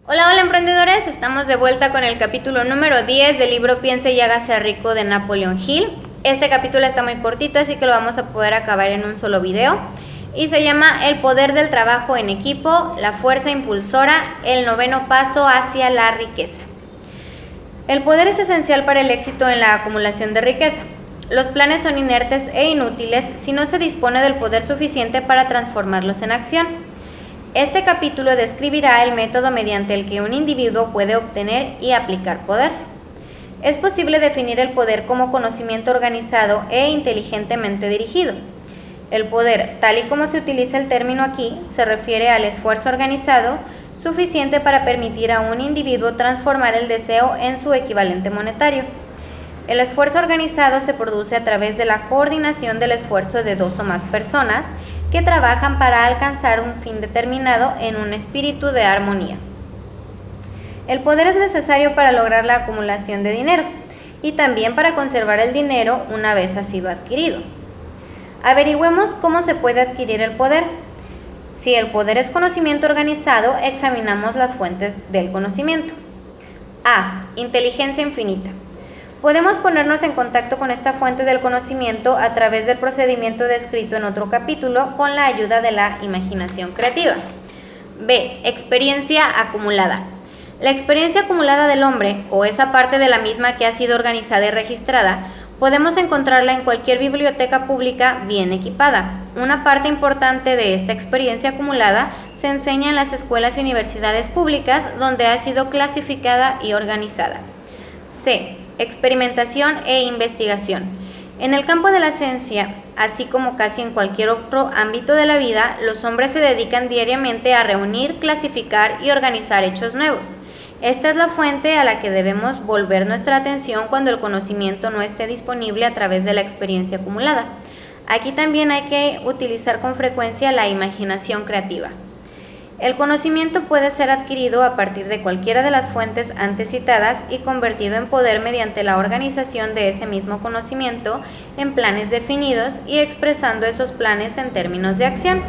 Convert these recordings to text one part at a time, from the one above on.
Hola, hola emprendedores, estamos de vuelta con el capítulo número 10 del libro Piense y hágase rico de Napoleon Hill. Este capítulo está muy cortito, así que lo vamos a poder acabar en un solo video. Y se llama El poder del trabajo en equipo, la fuerza impulsora, el noveno paso hacia la riqueza. El poder es esencial para el éxito en la acumulación de riqueza. Los planes son inertes e inútiles si no se dispone del poder suficiente para transformarlos en acción. Este capítulo describirá el método mediante el que un individuo puede obtener y aplicar poder. Es posible definir el poder como conocimiento organizado e inteligentemente dirigido. El poder, tal y como se utiliza el término aquí, se refiere al esfuerzo organizado suficiente para permitir a un individuo transformar el deseo en su equivalente monetario. El esfuerzo organizado se produce a través de la coordinación del esfuerzo de dos o más personas que trabajan para alcanzar un fin determinado en un espíritu de armonía. El poder es necesario para lograr la acumulación de dinero y también para conservar el dinero una vez ha sido adquirido. Averigüemos cómo se puede adquirir el poder. Si el poder es conocimiento organizado, examinamos las fuentes del conocimiento. A. Inteligencia infinita. Podemos ponernos en contacto con esta fuente del conocimiento a través del procedimiento descrito en otro capítulo con la ayuda de la imaginación creativa. B. Experiencia acumulada. La experiencia acumulada del hombre, o esa parte de la misma que ha sido organizada y registrada, podemos encontrarla en cualquier biblioteca pública bien equipada. Una parte importante de esta experiencia acumulada se enseña en las escuelas y universidades públicas donde ha sido clasificada y organizada. C. Experimentación e investigación. En el campo de la ciencia, así como casi en cualquier otro ámbito de la vida, los hombres se dedican diariamente a reunir, clasificar y organizar hechos nuevos. Esta es la fuente a la que debemos volver nuestra atención cuando el conocimiento no esté disponible a través de la experiencia acumulada. Aquí también hay que utilizar con frecuencia la imaginación creativa. El conocimiento puede ser adquirido a partir de cualquiera de las fuentes antes citadas y convertido en poder mediante la organización de ese mismo conocimiento en planes definidos y expresando esos planes en términos de acción.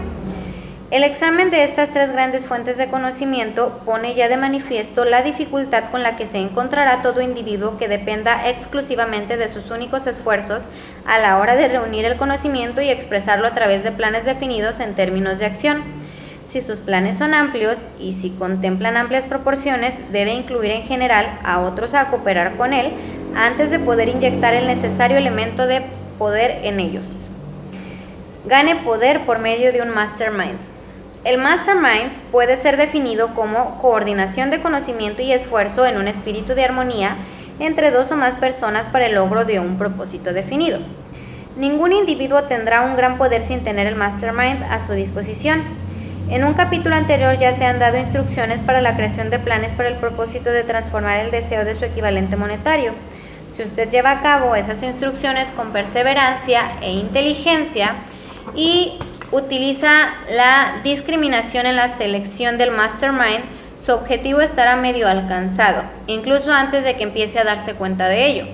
El examen de estas tres grandes fuentes de conocimiento pone ya de manifiesto la dificultad con la que se encontrará todo individuo que dependa exclusivamente de sus únicos esfuerzos a la hora de reunir el conocimiento y expresarlo a través de planes definidos en términos de acción. Si sus planes son amplios y si contemplan amplias proporciones, debe incluir en general a otros a cooperar con él antes de poder inyectar el necesario elemento de poder en ellos. Gane poder por medio de un mastermind. El mastermind puede ser definido como coordinación de conocimiento y esfuerzo en un espíritu de armonía entre dos o más personas para el logro de un propósito definido. Ningún individuo tendrá un gran poder sin tener el mastermind a su disposición. En un capítulo anterior ya se han dado instrucciones para la creación de planes para el propósito de transformar el deseo de su equivalente monetario. Si usted lleva a cabo esas instrucciones con perseverancia e inteligencia y utiliza la discriminación en la selección del mastermind, su objetivo estará medio alcanzado, incluso antes de que empiece a darse cuenta de ello.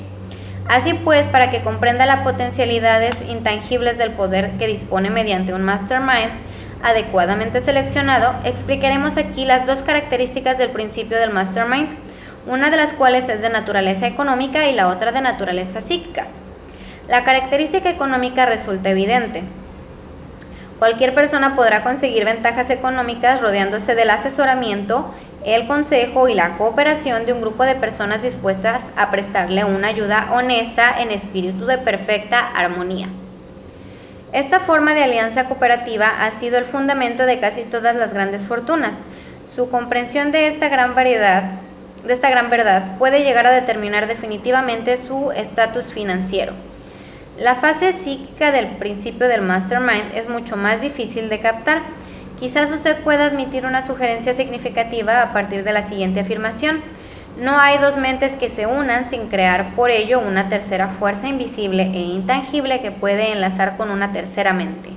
Así pues, para que comprenda las potencialidades intangibles del poder que dispone mediante un mastermind adecuadamente seleccionado, explicaremos aquí las dos características del principio del mastermind, una de las cuales es de naturaleza económica y la otra de naturaleza psíquica. La característica económica resulta evidente. Cualquier persona podrá conseguir ventajas económicas rodeándose del asesoramiento, el consejo y la cooperación de un grupo de personas dispuestas a prestarle una ayuda honesta en espíritu de perfecta armonía. Esta forma de alianza cooperativa ha sido el fundamento de casi todas las grandes fortunas. Su comprensión de esta gran verdad puede llegar a determinar definitivamente su estatus financiero. La fase psíquica del principio del mastermind es mucho más difícil de captar. Quizás usted pueda admitir una sugerencia significativa a partir de la siguiente afirmación. No hay dos mentes que se unan sin crear por ello una tercera fuerza invisible e intangible que puede enlazar con una tercera mente.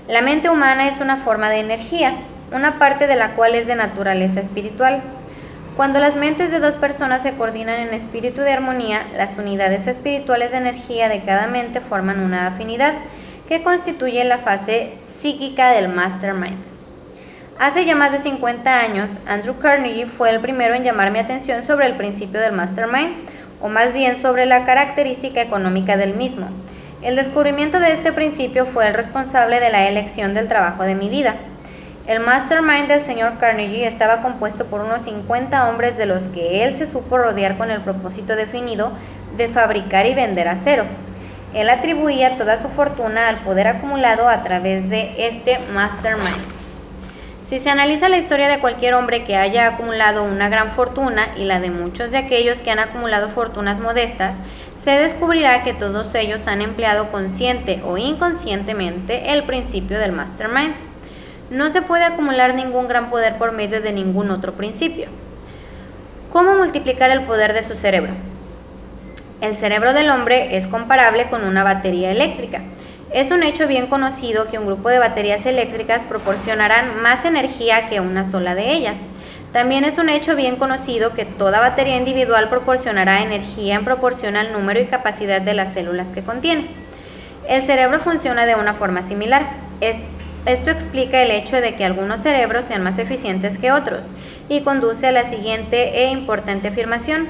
La mente humana es una forma de energía, una parte de la cual es de naturaleza espiritual. Cuando las mentes de dos personas se coordinan en espíritu de armonía, las unidades espirituales de energía de cada mente forman una afinidad que constituye la fase psíquica del mastermind. Hace ya más de 50 años, Andrew Carnegie fue el primero en llamar mi atención sobre el principio del mastermind, o más bien sobre la característica económica del mismo. El descubrimiento de este principio fue el responsable de la elección del trabajo de mi vida. El mastermind del señor Carnegie estaba compuesto por unos 50 hombres de los que él se supo rodear con el propósito definido de fabricar y vender acero. Él atribuía toda su fortuna al poder acumulado a través de este mastermind. Si se analiza la historia de cualquier hombre que haya acumulado una gran fortuna y la de muchos de aquellos que han acumulado fortunas modestas, se descubrirá que todos ellos han empleado consciente o inconscientemente el principio del mastermind. No se puede acumular ningún gran poder por medio de ningún otro principio. ¿Cómo multiplicar el poder de su cerebro? El cerebro del hombre es comparable con una batería eléctrica. Es un hecho bien conocido que un grupo de baterías eléctricas proporcionarán más energía que una sola de ellas. También es un hecho bien conocido que toda batería individual proporcionará energía en proporción al número y capacidad de las células que contiene. El cerebro funciona de una forma similar. Esto explica el hecho de que algunos cerebros sean más eficientes que otros y conduce a la siguiente e importante afirmación.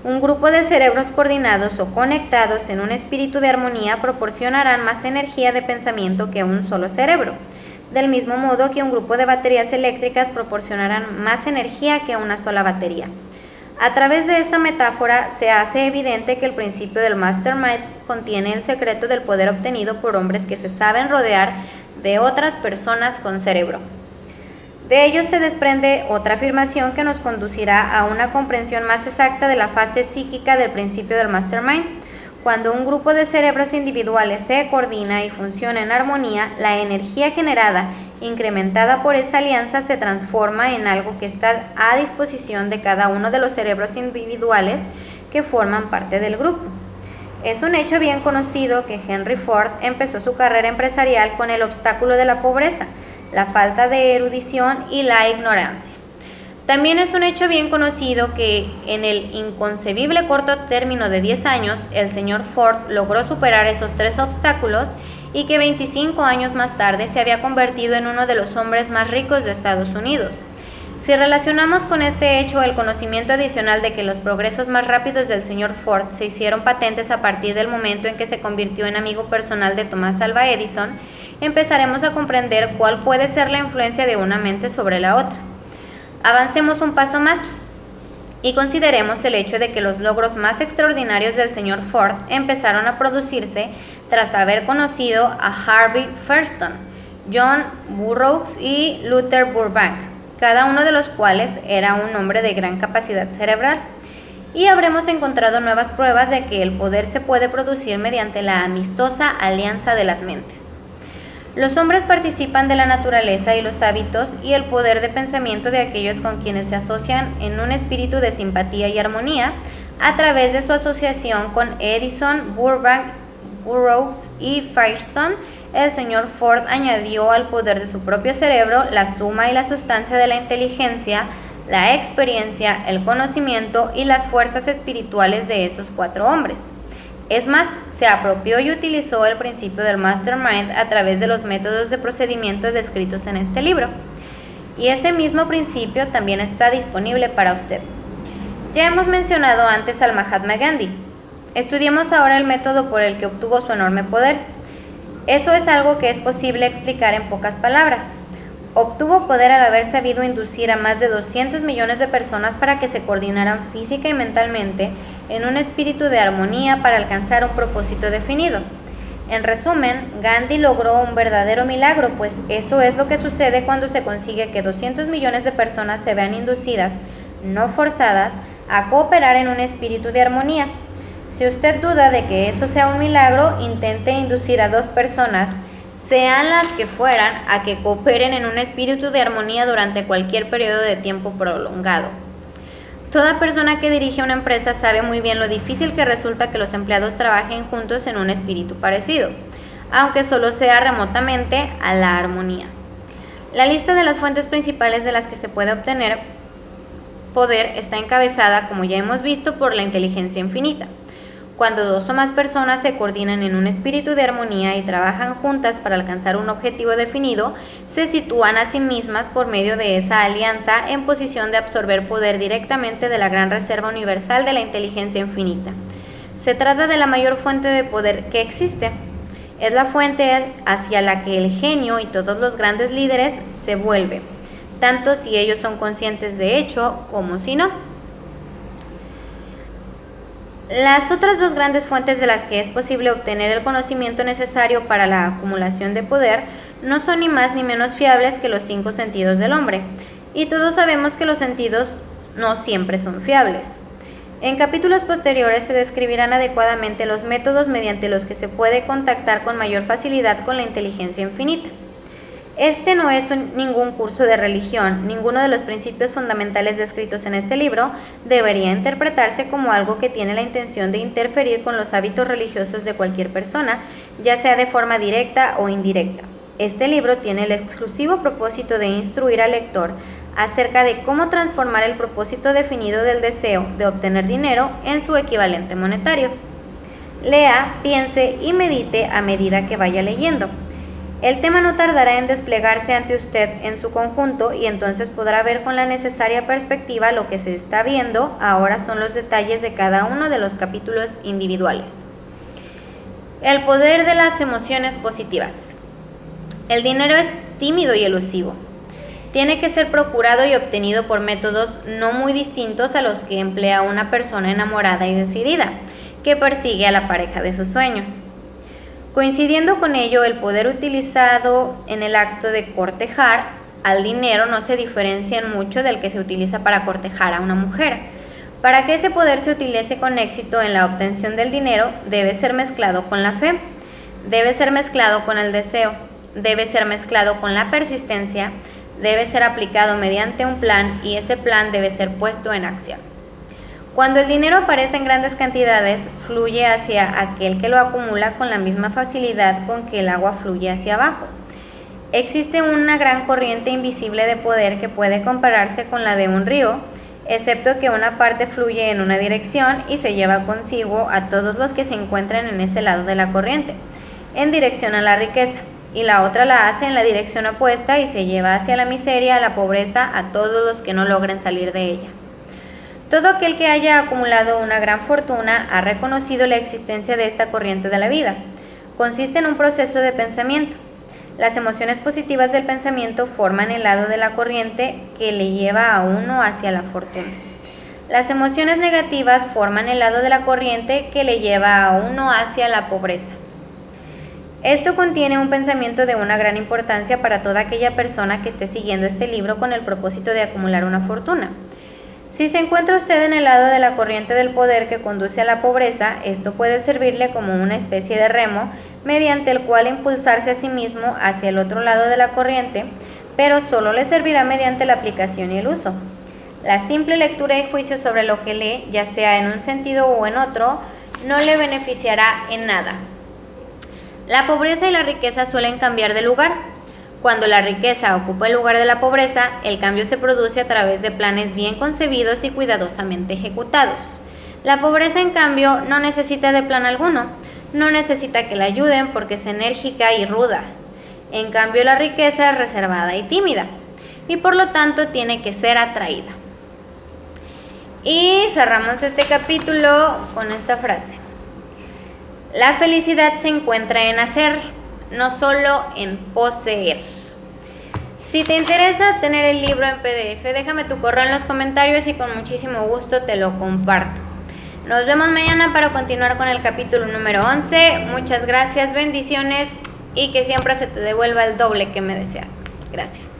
Un grupo de cerebros coordinados o conectados en un espíritu de armonía proporcionarán más energía de pensamiento que un solo cerebro, del mismo modo que un grupo de baterías eléctricas proporcionarán más energía que una sola batería. A través de esta metáfora se hace evidente que el principio del mastermind contiene el secreto del poder obtenido por hombres que se saben rodear de otras personas con cerebro. De ello se desprende otra afirmación que nos conducirá a una comprensión más exacta de la fase psíquica del principio del mastermind. Cuando un grupo de cerebros individuales se coordina y funciona en armonía, la energía generada, incrementada por esta alianza, se transforma en algo que está a disposición de cada uno de los cerebros individuales que forman parte del grupo. Es un hecho bien conocido que Henry Ford empezó su carrera empresarial con el obstáculo de la pobreza, la falta de erudición y la ignorancia. También es un hecho bien conocido que en el inconcebible corto término de 10 años, el señor Ford logró superar esos 3 obstáculos y que 25 años más tarde se había convertido en uno de los hombres más ricos de Estados Unidos. Si relacionamos con este hecho el conocimiento adicional de que los progresos más rápidos del señor Ford se hicieron patentes a partir del momento en que se convirtió en amigo personal de Thomas Alva Edison, empezaremos a comprender cuál puede ser la influencia de una mente sobre la otra. Avancemos un paso más y consideremos el hecho de que los logros más extraordinarios del señor Ford empezaron a producirse tras haber conocido a Harvey Firestone, John Burroughs y Luther Burbank, cada uno de los cuales era un hombre de gran capacidad cerebral. Y habremos encontrado nuevas pruebas de que el poder se puede producir mediante la amistosa alianza de las mentes. Los hombres participan de la naturaleza y los hábitos y el poder de pensamiento de aquellos con quienes se asocian en un espíritu de simpatía y armonía a través de su asociación con Edison, Burbank, Burroughs y Firestone. El señor Ford añadió al poder de su propio cerebro la suma y la sustancia de la inteligencia, la experiencia, el conocimiento y las fuerzas espirituales de esos 4 hombres. Es más, se apropió y utilizó el principio del mastermind a través de los métodos de procedimiento descritos en este libro. Y ese mismo principio también está disponible para usted. Ya hemos mencionado antes al Mahatma Gandhi. Estudiemos ahora el método por el que obtuvo su enorme poder. Eso es algo que es posible explicar en pocas palabras. Obtuvo poder al haber sabido inducir a más de 200 millones de personas para que se coordinaran física y mentalmente en un espíritu de armonía para alcanzar un propósito definido. En resumen, Gandhi logró un verdadero milagro, pues eso es lo que sucede cuando se consigue que 200 millones de personas se vean inducidas, no forzadas, a cooperar en un espíritu de armonía. Si usted duda de que eso sea un milagro, intente inducir a 2 personas, sean las que fueran, a que cooperen en un espíritu de armonía durante cualquier periodo de tiempo prolongado. Toda persona que dirige una empresa sabe muy bien lo difícil que resulta que los empleados trabajen juntos en un espíritu parecido, aunque solo sea remotamente a la armonía. La lista de las fuentes principales de las que se puede obtener poder está encabezada, como ya hemos visto, por la inteligencia infinita. Cuando dos o más personas se coordinan en un espíritu de armonía y trabajan juntas para alcanzar un objetivo definido, se sitúan a sí mismas por medio de esa alianza en posición de absorber poder directamente de la gran reserva universal de la inteligencia infinita. Se trata de la mayor fuente de poder que existe. Es la fuente hacia la que el genio y todos los grandes líderes se vuelven, tanto si ellos son conscientes de hecho como si no. Las otras dos grandes fuentes de las que es posible obtener el conocimiento necesario para la acumulación de poder no son ni más ni menos fiables que los 5 sentidos del hombre, y todos sabemos que los sentidos no siempre son fiables. En capítulos posteriores se describirán adecuadamente los métodos mediante los que se puede contactar con mayor facilidad con la inteligencia infinita. Este no es ningún curso de religión. Ninguno de los principios fundamentales descritos en este libro debería interpretarse como algo que tiene la intención de interferir con los hábitos religiosos de cualquier persona, ya sea de forma directa o indirecta. Este libro tiene el exclusivo propósito de instruir al lector acerca de cómo transformar el propósito definido del deseo de obtener dinero en su equivalente monetario. Lea, piense y medite a medida que vaya leyendo. El tema no tardará en desplegarse ante usted en su conjunto y entonces podrá ver con la necesaria perspectiva lo que se está viendo. Ahora son los detalles de cada uno de los capítulos individuales. El poder de las emociones positivas. El dinero es tímido y elusivo. Tiene que ser procurado y obtenido por métodos no muy distintos a los que emplea una persona enamorada y decidida, que persigue a la pareja de sus sueños. Coincidiendo con ello, el poder utilizado en el acto de cortejar al dinero no se diferencia en mucho del que se utiliza para cortejar a una mujer. Para que ese poder se utilice con éxito en la obtención del dinero, debe ser mezclado con la fe, debe ser mezclado con el deseo, debe ser mezclado con la persistencia, debe ser aplicado mediante un plan y ese plan debe ser puesto en acción. Cuando el dinero aparece en grandes cantidades, fluye hacia aquel que lo acumula con la misma facilidad con que el agua fluye hacia abajo. Existe una gran corriente invisible de poder que puede compararse con la de un río, excepto que una parte fluye en una dirección y se lleva consigo a todos los que se encuentran en ese lado de la corriente, en dirección a la riqueza, y la otra la hace en la dirección opuesta y se lleva hacia la miseria, a la pobreza, a todos los que no logren salir de ella. Todo aquel que haya acumulado una gran fortuna ha reconocido la existencia de esta corriente de la vida. Consiste en un proceso de pensamiento. Las emociones positivas del pensamiento forman el lado de la corriente que le lleva a uno hacia la fortuna. Las emociones negativas forman el lado de la corriente que le lleva a uno hacia la pobreza. Esto contiene un pensamiento de una gran importancia para toda aquella persona que esté siguiendo este libro con el propósito de acumular una fortuna. Si se encuentra usted en el lado de la corriente del poder que conduce a la pobreza, esto puede servirle como una especie de remo mediante el cual impulsarse a sí mismo hacia el otro lado de la corriente, pero solo le servirá mediante la aplicación y el uso. La simple lectura y juicio sobre lo que lee, ya sea en un sentido o en otro, no le beneficiará en nada. La pobreza y la riqueza suelen cambiar de lugar. Cuando la riqueza ocupa el lugar de la pobreza, el cambio se produce a través de planes bien concebidos y cuidadosamente ejecutados. La pobreza, en cambio, no necesita de plan alguno, no necesita que la ayuden porque es enérgica y ruda. En cambio, la riqueza es reservada y tímida, y por lo tanto tiene que ser atraída. Y cerramos este capítulo con esta frase. La felicidad se encuentra en hacer, no solo en poseer. Si te interesa tener el libro en PDF, déjame tu correo en los comentarios y con muchísimo gusto te lo comparto. Nos vemos mañana para continuar con el capítulo número 11. Muchas gracias, bendiciones y que siempre se te devuelva el doble que me deseas. Gracias.